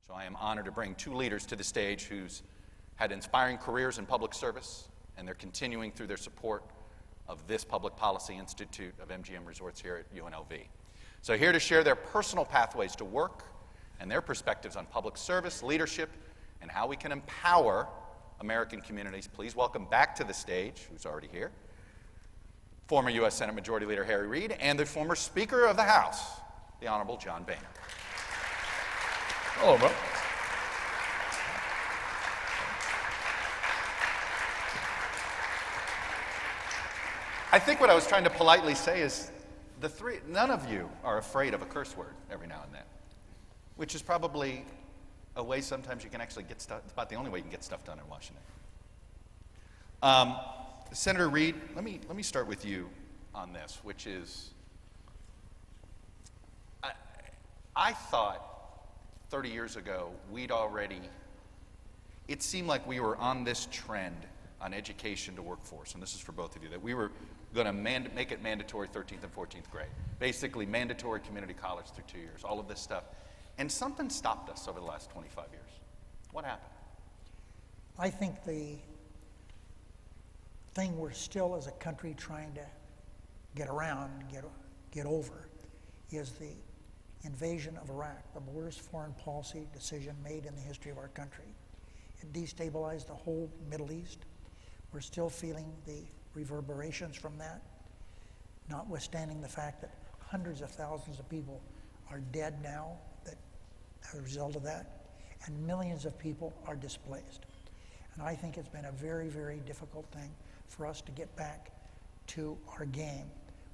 So I am honored to bring two leaders to the stage who's had inspiring careers in public service, and they're continuing through their support of this Public Policy Institute of MGM Resorts here at UNLV. So here to share their personal pathways to work and their perspectives on public service, leadership, and how we can empower American communities, please welcome back to the stage, who's already here, former U.S. Senate Majority Leader Harry Reid and the former Speaker of the House, the Honorable John Boehner. Hello, bro. I think what I was trying to politely say is none of you are afraid of a curse word every now and then, which is probably a way sometimes you can actually get stuff, it's about the only way you can get stuff done in Washington. Senator Reid, let me start with you on this, which is, I thought 30 years ago it seemed like we were on this trend on education to workforce, and this is for both of you, that we were going to make it mandatory 13th and 14th grade, basically mandatory community college through 2 years, all of this stuff. And something stopped us over the last 25 years. What happened? I think the thing we're still as a country trying to get around, get over, is the invasion of Iraq, the worst foreign policy decision made in the history of our country. It destabilized the whole Middle East. We're still feeling the reverberations from that, notwithstanding the fact that hundreds of thousands of people are dead now as a result of that, and millions of people are displaced. And I think it's been a very, very difficult thing for us to get back to our game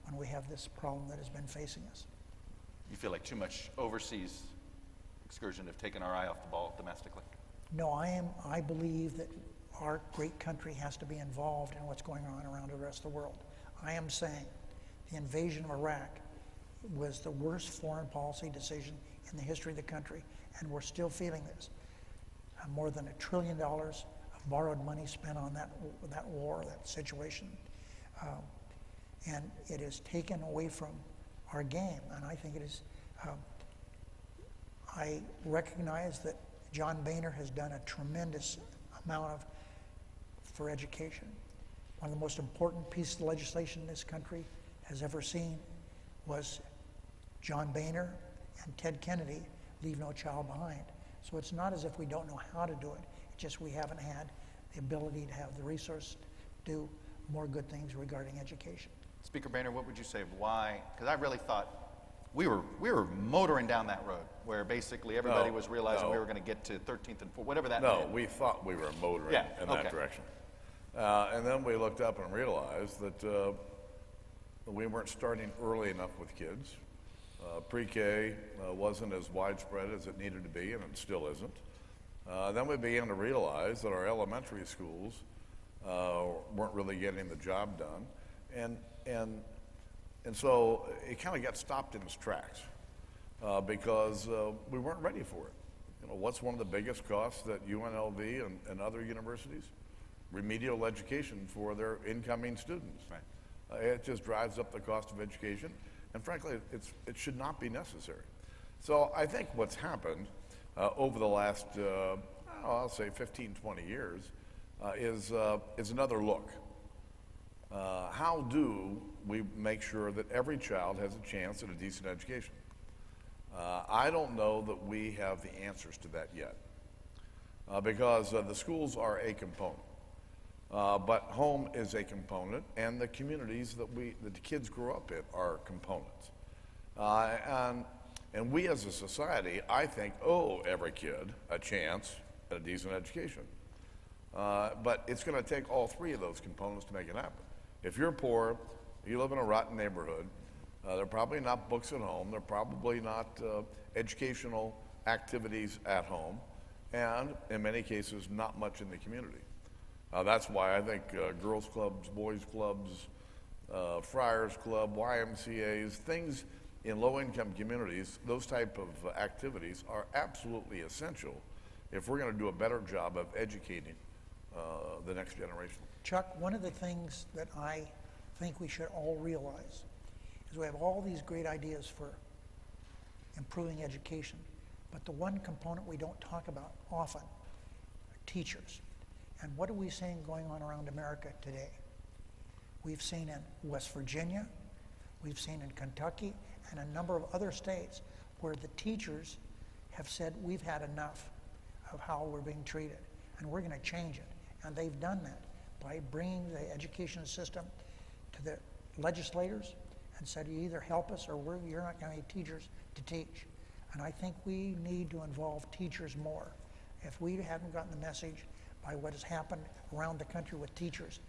when we have this problem that has been facing us. You feel like too much overseas excursion have taken our eye off the ball domestically? No, I believe that our great country has to be involved in what's going on around the rest of the world. I am saying the invasion of Iraq was the worst foreign policy decision in the history of the country, and we're still feeling this. More than $1 trillion of borrowed money spent on that war, that situation, and it is taken away from our game. And I think it is. I recognize that John Boehner has done a tremendous amount for education. One of the most important pieces of legislation this country has ever seen was John Boehner and Ted Kennedy, Leave No Child Behind. So it's not as if we don't know how to do it, it's just we haven't had the ability to have the resource to do more good things regarding education. Speaker Boehner, what would you say of why? Because I really thought we were motoring down that road where basically everybody was realizing we were going to get to 13th and 4th, whatever that meant. No, we thought we were motoring in that direction. And then we looked up and realized that we weren't starting early enough with kids. Pre-K wasn't as widespread as it needed to be, and it still isn't. Then we began to realize that our elementary schools weren't really getting the job done. And so it kind of got stopped in its tracks because we weren't ready for it. You know, what's one of the biggest costs that UNLV and other universities? Remedial education for their incoming students. Right. It just drives up the cost of education, and frankly, it should not be necessary. So I think what's happened over the last, I'll say 15, 20 years, is another look. How do we make sure that every child has a chance at a decent education? I don't know that we have the answers to that yet because the schools are a component. But home is a component, and the communities that the kids grow up in are components. And we as a society, I think, owe every kid a chance at a decent education. But it's going to take all three of those components to make it happen. If you're poor, you live in a rotten neighborhood, there are probably not books at home, there are probably not educational activities at home, and in many cases, not much in the community. That's why I think girls' clubs, boys' clubs, Friars Club, YMCAs, things in low-income communities, those type of activities are absolutely essential if we're going to do a better job of educating the next generation. Chuck, one of the things that I think we should all realize is we have all these great ideas for improving education, But the one component we don't talk about often are teachers. And what are we seeing going on around America today? We've seen in West Virginia, we've seen in Kentucky, and a number of other states where the teachers have said, we've had enough of how we're being treated, and we're going to change it. And they've done that by bringing the education system to the legislators and said, you either help us or you're not going to have teachers to teach. And I think we need to involve teachers more. If we haven't gotten the message by what has happened around the country with teachers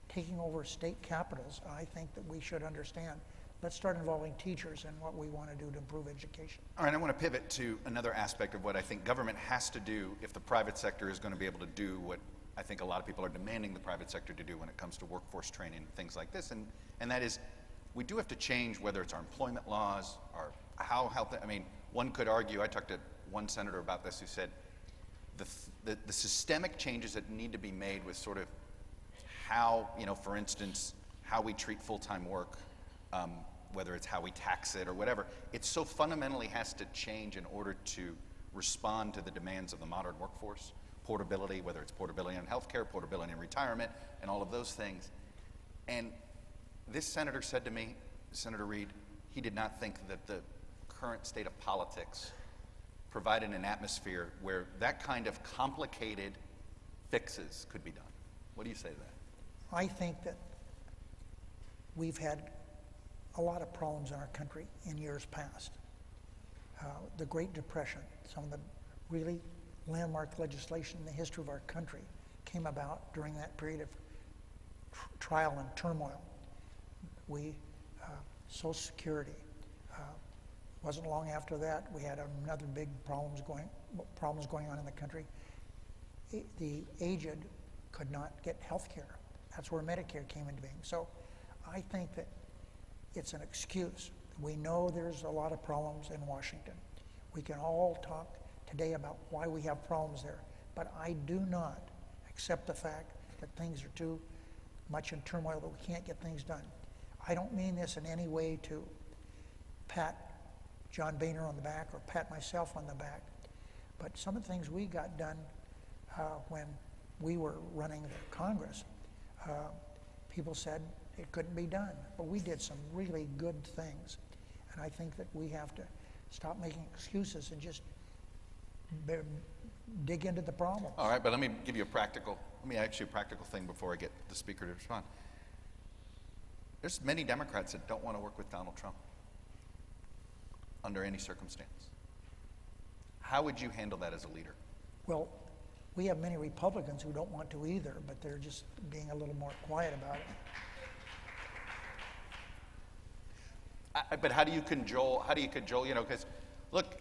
taking over state capitals, I think that we should understand. Let's start involving teachers in what we want to do to improve education. All right, I want to pivot to another aspect of what I think government has to do if the private sector is going to be able to do what I think a lot of people are demanding the private sector to do when it comes to workforce training and things like this. And that is, we do have to change whether it's our employment laws or how health, I mean, one could argue, I talked to one senator about this who said the systemic changes that need to be made with sort of how, for instance, how we treat full-time work, whether it's how we tax it or whatever, it so fundamentally has to change in order to respond to the demands of the modern workforce. Portability, whether it's portability in healthcare, portability in retirement, and all of those things. And this senator said to me, Senator Reid, he did not think that the current state of politics provided an atmosphere where that kind of complicated fixes could be done. What do you say to that? I think that we've had a lot of problems in our country in years past. The Great Depression, some of the really landmark legislation in the history of our country came about during that period of trial and turmoil. Social Security, wasn't long after that, we had another big problems going on in the country. The aged could not get health care. That's where Medicare came into being. So I think that it's an excuse. We know there's a lot of problems in Washington. We can all talk today about why we have problems there, but I do not accept the fact that things are too much in turmoil that we can't get things done. I don't mean this in any way to pat John Boehner on the back or pat myself on the back, but some of the things we got done when we were running the Congress, people said it couldn't be done, but we did some really good things, and I think that we have to stop making excuses and just dig into the problems. All right, but let me ask you a practical thing before I get the speaker to respond. There's many Democrats that don't want to work with Donald Trump under any circumstance. How would you handle that as a leader? Well, we have many Republicans who don't want to either, but they're just being a little more quiet about it. But how do you cajole, because look,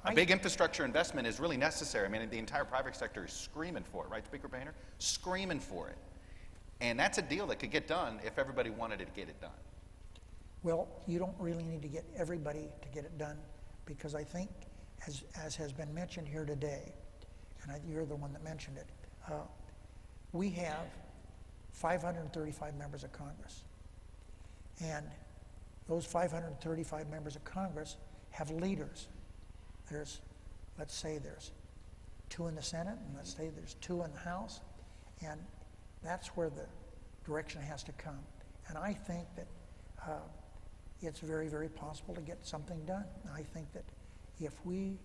a big infrastructure investment is really necessary. I mean, the entire private sector is screaming for it, right, Speaker Boehner? Screaming for it. And that's a deal that could get done if everybody wanted to get it done. Well, you don't really need to get everybody to get it done, because I think, as has been mentioned here today, and you're the one that mentioned it, we have 535 members of Congress. And those 535 members of Congress have leaders. Let's say there's 2 in the Senate, and let's say there's 2 in the House, and that's where the direction has to come. And I think that it's very, very possible to get something done. I think that if we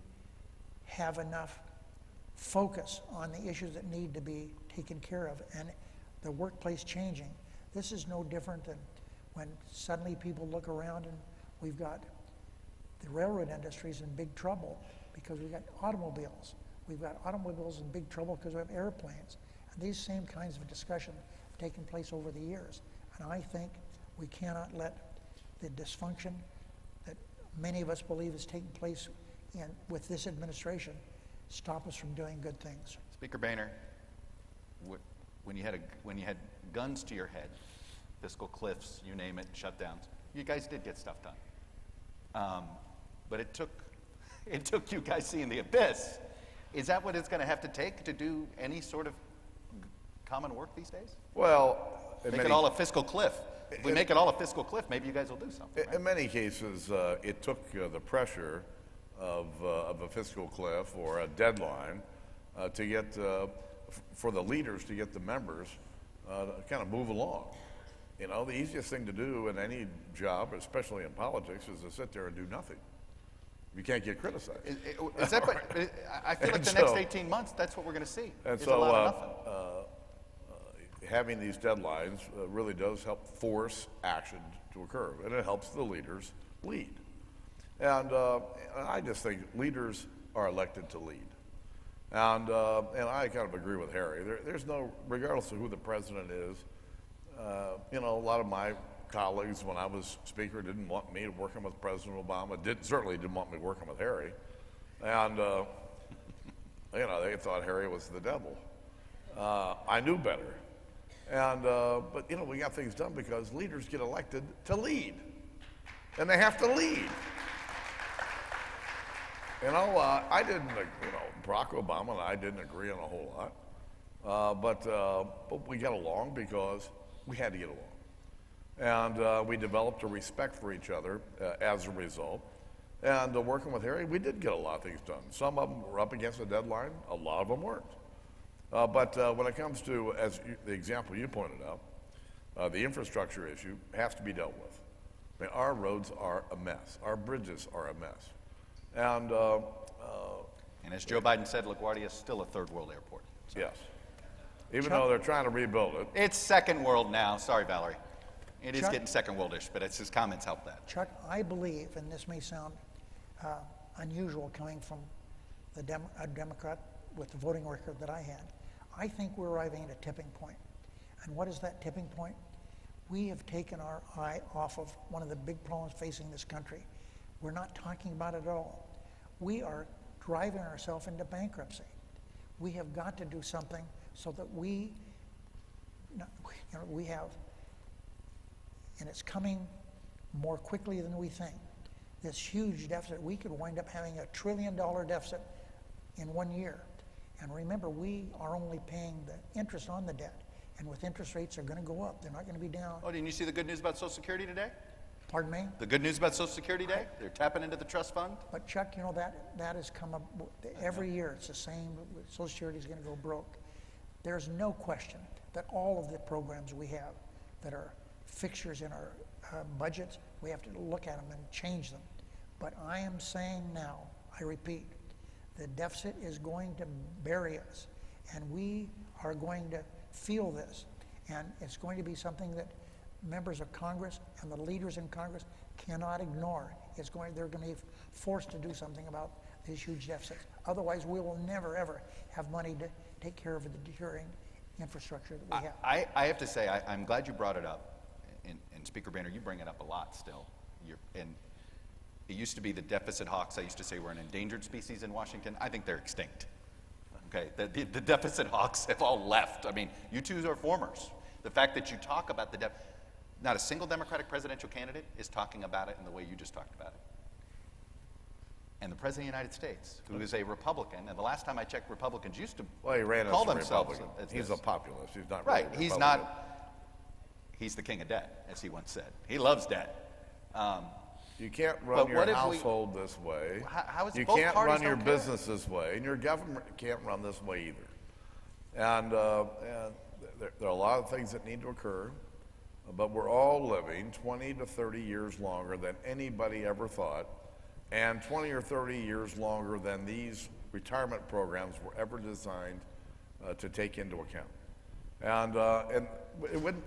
have enough focus on the issues that need to be taken care of and the workplace changing, this is no different than when suddenly people look around and we've got the railroad industry's in big trouble because we've got automobiles. We've got automobiles in big trouble because we have airplanes. And these same kinds of discussions have taken place over the years. And I think we cannot let the dysfunction that many of us believe is taking place with this administration stop us from doing good things. Speaker Boehner, when you had guns to your head, fiscal cliffs, you name it, shutdowns, you guys did get stuff done. But it took you guys seeing the abyss. Is that what it's going to have to take to do any sort of common work these days? Well, make it all a fiscal cliff. If we make it all a fiscal cliff, maybe you guys will do something. In many cases, it took the pressure of a fiscal cliff or a deadline to get, for the leaders to get the members to kind of move along. You know, the easiest thing to do in any job, especially in politics, is to sit there and do nothing. You can't get criticized. Is that, I feel like the next 18 months, that's what we're going to see. And a lot of nothing. Having these deadlines really does help force action to occur, and it helps the leaders lead. And I just think leaders are elected to lead. And I kind of agree with Harry. There's no, regardless of who the president is, you know, a lot of my colleagues when I was speaker didn't want me working with President Obama, certainly didn't want me working with Harry. And, you know, they thought Harry was the devil. I knew better. And, but, you know, we got things done because leaders get elected to lead. And they have to lead. You know, I didn't, you know, Barack Obama and I didn't agree on a whole lot. But we got along because we had to get along. And we developed a respect for each other as a result. And working with Harry, we did get a lot of things done. Some of them were up against a deadline, a lot of them weren't. But when it comes to, as the example you pointed out, the infrastructure issue has to be dealt with. I mean, our roads are a mess. Our bridges are a mess. And as Joe Biden said, LaGuardia is still a third world airport. So. Yes. Even though they're trying to rebuild it. It's second world now. Sorry, Valerie. It is getting second worldish, but his comments help that. Chuck, I believe, and this may sound unusual coming from a Democrat with the voting record that I had, I think we're arriving at a tipping point. And what is that tipping point? We have taken our eye off of one of the big problems facing this country. We're not talking about it at all. We are driving ourselves into bankruptcy. We have got to do something so that we have, and it's coming more quickly than we think, this huge deficit. We could wind up having $1 trillion deficit in 1 year. And remember, we are only paying the interest on the debt. And with interest rates, they're going to go up. They're not going to be down. Oh, didn't you see the good news about Social Security today? Pardon me? The good news about Social Security Day? They're tapping into the trust fund? But Chuck, you know, that has come up every year. It's the same. Social Security is going to go broke. There's no question that all of the programs we have that are fixtures in our budgets, we have to look at them and change them. But I am saying now, I repeat, the deficit is going to bury us, and we are going to feel this, and it's going to be something that members of Congress and the leaders in Congress cannot ignore. They're going to be forced to do something about these huge deficits. Otherwise, we will never, ever have money to take care of the deteriorating infrastructure that we have. I have to say, I'm glad you brought it up, and Speaker Boehner, you bring it up a lot still. And it used to be the deficit hawks. I used to say we're an endangered species in Washington. I think they're extinct. Okay, the deficit hawks have all left. I mean, you two are formers. The fact that you talk about the deficit, not a single Democratic presidential candidate is talking about it in the way you just talked about it. And the President of the United States, who is a Republican, and the last time I checked, Republicans used to call themselves. He's a populist. He's not right. Really He's not. He's the king of debt, as he once said. He loves debt. You can't run your household this way. How is you both can't parties run your don't care. business this way, and your government can't run this way either. And there are a lot of things that need to occur, but we're all living 20 to 30 years longer than anybody ever thought, and 20 or 30 years longer than these retirement programs were ever designed to take into account. And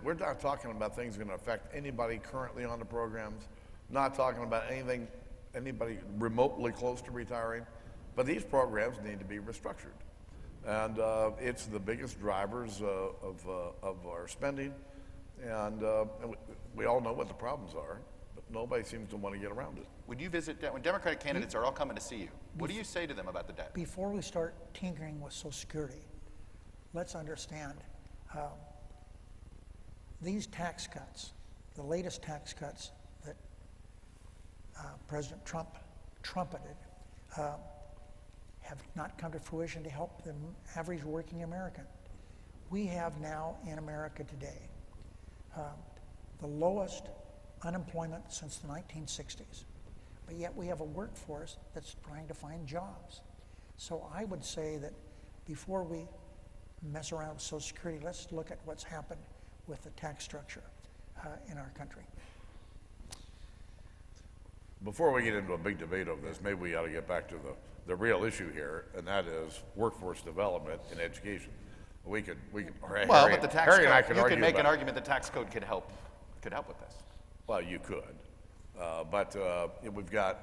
we're not talking about things going to affect anybody currently on the programs. Not talking about anybody remotely close to retiring, but these programs need to be restructured. And it's the biggest drivers of our spending, and we all know what the problems are, but nobody seems to want to get around it. When you visit, when Democratic candidates are all coming to see you, what do you say to them about the debt? Before we start tinkering with Social Security, let's understand these tax cuts, the latest tax cuts that President Trump trumpeted, have not come to fruition to help the average working American. We have now in America today the lowest unemployment since the 1960s. but yet we have a workforce that's trying to find jobs. So I would say that before we mess around with Social Security, let's look at what's happened with the tax structure in our country. Before we get into a big debate over this, maybe we ought to get back to the real issue here, and that is workforce development in education. We could well, but the tax Harry and I code, could you argue could make an about argument the tax code could help with this. Well, you could, but we've got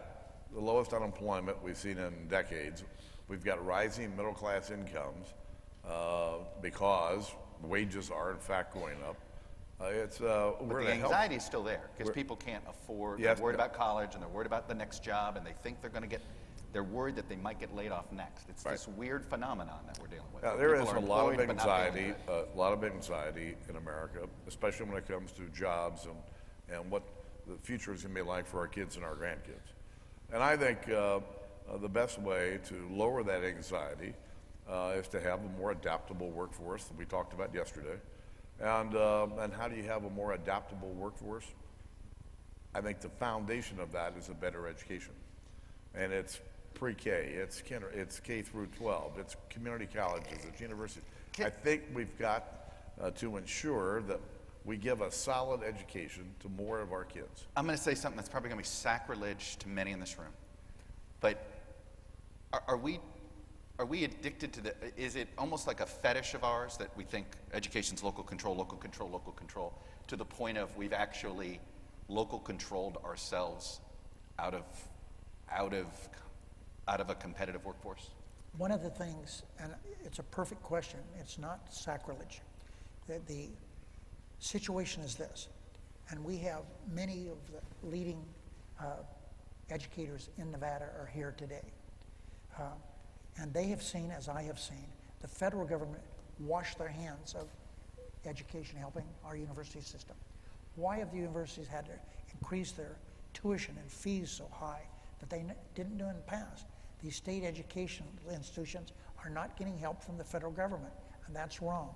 the lowest unemployment we've seen in decades. We've got rising middle class incomes because wages are in fact going up. But the anxiety is still there because people can't afford. Yes, they're worried about college and they're worried about the next job, and they think they're going to get. They're worried that they might get laid off next. It's this weird phenomenon that we're dealing with. There is a lot of anxiety in America, especially when it comes to jobs and what the future is going to be like for our kids and our grandkids. And I think the best way to lower that anxiety is to have a more adaptable workforce that we talked about yesterday. And how do you have a more adaptable workforce? I think the foundation of that is a better education. And it's pre-K, it's K through 12, it's community colleges, it's universities. I think we've got to ensure that we give a solid education to more of our kids. I'm going to say something that's probably going to be sacrilege to many in this room. But are we addicted to is it almost like a fetish of ours that we think education's local control, to the point of we've actually local controlled ourselves out of a competitive workforce? One of the things, and it's a perfect question, it's not sacrilege. The situation is this, and we have many of the leading educators in Nevada are here today. And they have seen, as I have seen, the federal government wash their hands of education helping our university system. Why have the universities had to increase their tuition and fees so high that they didn't do in the past? These state education institutions are not getting help from the federal government, and that's wrong.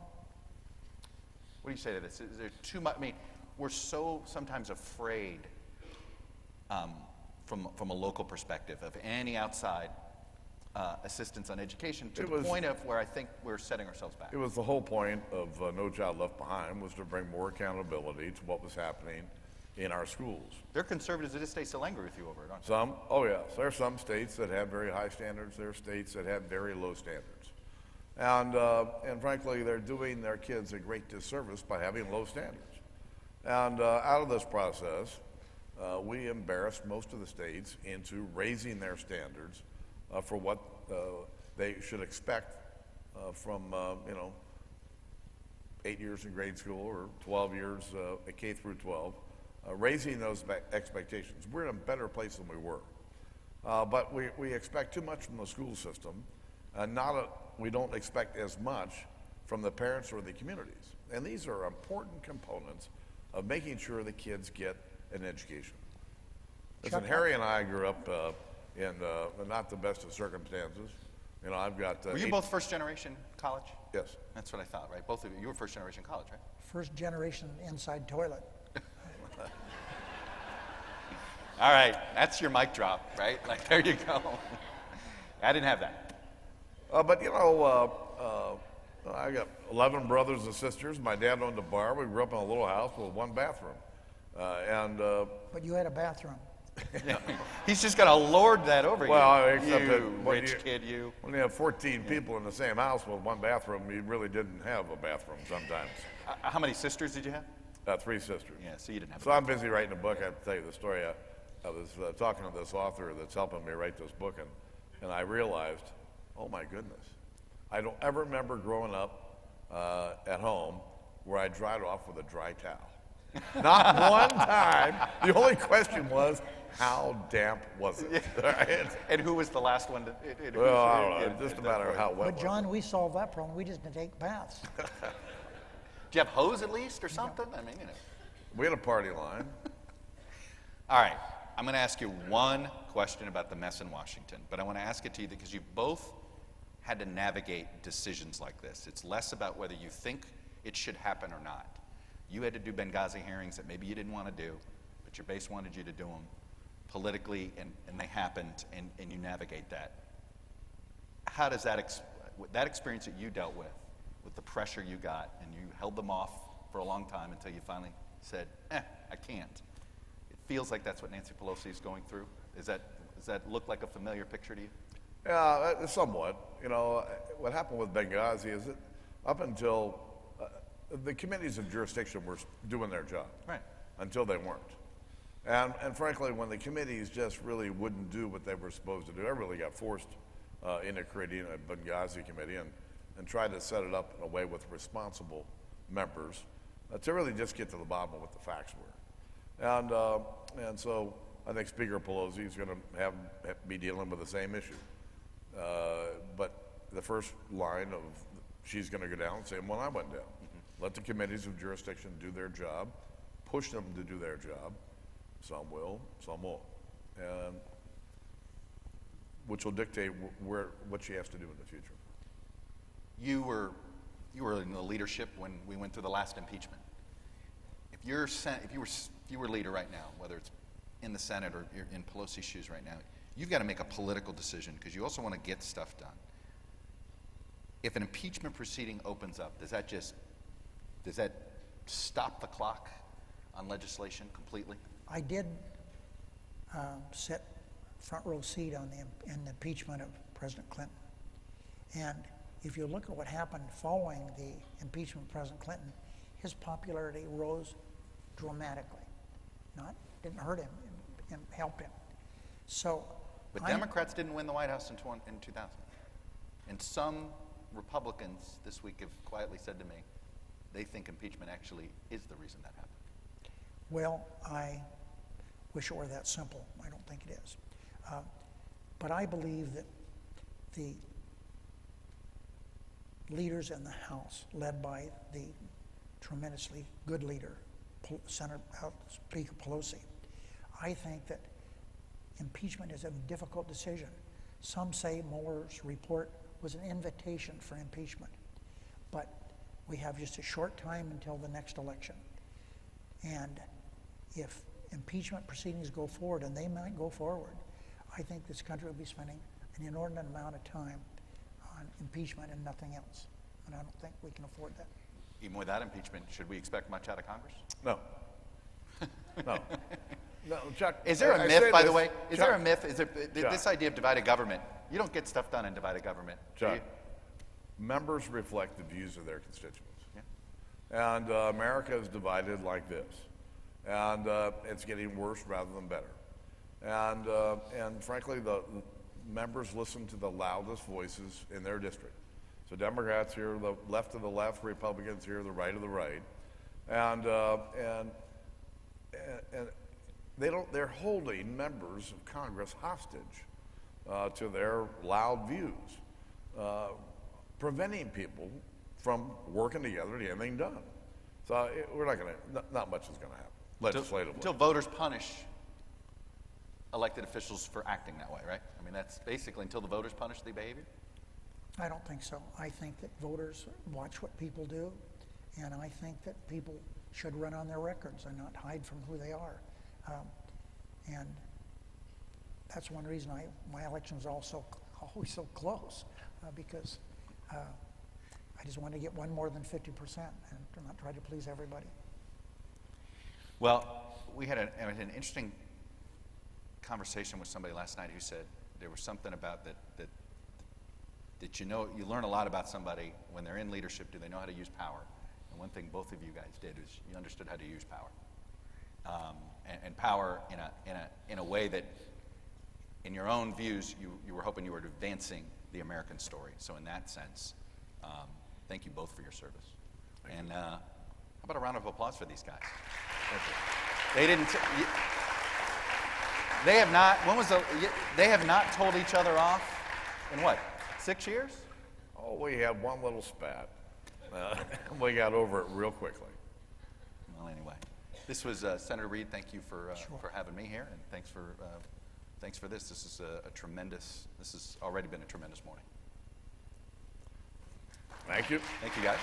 What do you say to this? Is there too much? I mean, we're so sometimes afraid from a local perspective of any outside assistance on education to the point of where I think we're setting ourselves back. It was the whole point of No Child Left Behind was to bring more accountability to what was happening in our schools. They're conservatives that just stay still angry with you over it, aren't they? Some, oh yes. There are some states that have very high standards. There are states that have very low standards. And frankly, they're doing their kids a great disservice by having low standards. And out of this process, we embarrassed most of the states into raising their standards for what they should expect from 8 years in grade school or 12 years at K through 12, raising those expectations. We're in a better place than we were. But we expect too much from the school system, and we don't expect as much from the parents or the communities. And these are important components of making sure the kids get an education. Listen, Harry and I grew up in not the best of circumstances. You know, I've got... Were you both first generation college? Yes. That's what I thought, right? Both of you were first generation college, right? First generation inside toilet. All right, that's your mic drop, right? Like, there you go. I didn't have that. But you know, I got 11 brothers and sisters. My dad owned a bar. We grew up in a little house with one bathroom. But you had a bathroom. He's just going to lord that over you. Well, except you that rich kid, you. When you have 14 people in the same house with one bathroom, you really didn't have a bathroom sometimes. How many sisters did you have? 3 sisters. Yeah, so you didn't have. So I'm busy writing a book. I have to tell you the story. I was talking to this author that's helping me write this book, and I realized, oh my goodness, I don't ever remember growing up at home where I dried off with a dry towel. Not one time. The only question was, how damp was it? Right? And who was the last one? Well, I don't know. It just about how wet. But John, we solved that problem. We just didn't take baths. Do you have hose at least or something? I mean, you know. We had a party line. All right. I'm going to ask you one question about the mess in Washington, but I want to ask it to you because you both had to navigate decisions like this. It's less about whether you think it should happen or not. You had to do Benghazi hearings that maybe you didn't want to do, but your base wanted you to do them. politically, and they happened, and you navigate that. How does that experience that you dealt with the pressure you got, and you held them off for a long time until you finally said, I can't. It feels like that's what Nancy Pelosi is going through. Does that look like a familiar picture to you? Yeah, somewhat. You know, what happened with Benghazi is that up until the committees of jurisdiction were doing their job, right, until they weren't. And frankly, when the committees just really wouldn't do what they were supposed to do, I really got forced into creating a Benghazi committee and tried to set it up in a way with responsible members to really just get to the bottom of what the facts were. And so I think Speaker Pelosi is going to be dealing with the same issue. But the first line of she's going to go down and say, well, I went down. Mm-hmm. Let the committees of jurisdiction do their job, push them to do their job. Some will, some won't. And which will dictate what she has to do in the future. You were in the leadership when we went through the last impeachment. If you were leader right now, whether it's in the Senate or you're in Pelosi's shoes right now, you've got to make a political decision because you also want to get stuff done. If an impeachment proceeding opens up, does that stop the clock on legislation completely? I did sit front row seat in the impeachment of President Clinton. And if you look at what happened following the impeachment of President Clinton, his popularity rose dramatically. Didn't hurt him, and helped him. So, but Democrats didn't win the White House in 2000. And some Republicans this week have quietly said to me, they think impeachment actually is the reason that happened. Well, I wish it were that simple. I don't think it is. But I believe that the leaders in the House, led by the tremendously good leader, Speaker Pelosi, I think that impeachment is a difficult decision. Some say Mueller's report was an invitation for impeachment, but we have just a short time until the next election. And if impeachment proceedings go forward, and they might go forward, I think this country will be spending an inordinate amount of time on impeachment and nothing else. And I don't think we can afford that. Even without impeachment, should we expect much out of Congress? No. No. No, Chuck. Is there a myth, by the way? Is Chuck, there a myth? Is there this idea of divided government? You don't get stuff done in divided government. Chuck, members reflect the views of their constituents. Yeah. And America is divided like this. And it's getting worse rather than better. And frankly, the members listen to the loudest voices in their district. So Democrats hear the left of the left, Republicans hear the right of the right. And they're holding members of Congress hostage to their loud views, preventing people from working together to get anything done. So we're not going to, not much is going to happen legislatively. Until voters punish elected officials for acting that way, right? I mean, that's basically until the voters punish the behavior? I don't think so. I think that voters watch what people do, and I think that people should run on their records and not hide from who they are. And that's one reason my elections are always so close, because I just want to get one more than 50% and to not try to please everybody. Well, we had an interesting conversation with somebody last night who said there was something about that you learn a lot about somebody when they're in leadership. Do they know how to use power? And one thing both of you guys did is you understood how to use power, and power in a way that, in your own views, you were hoping you were advancing the American story. So in that sense, thank you both for your service. And how about a round of applause for these guys? They didn't. They have not. When was they have not told each other off in what? 6 years? Oh, we had one little spat. We got over it real quickly. Well, anyway, this was Senator Reid. Thank you for having me here, and thanks for this. This is a tremendous. This has already been a tremendous morning. Thank you. Thank you, guys.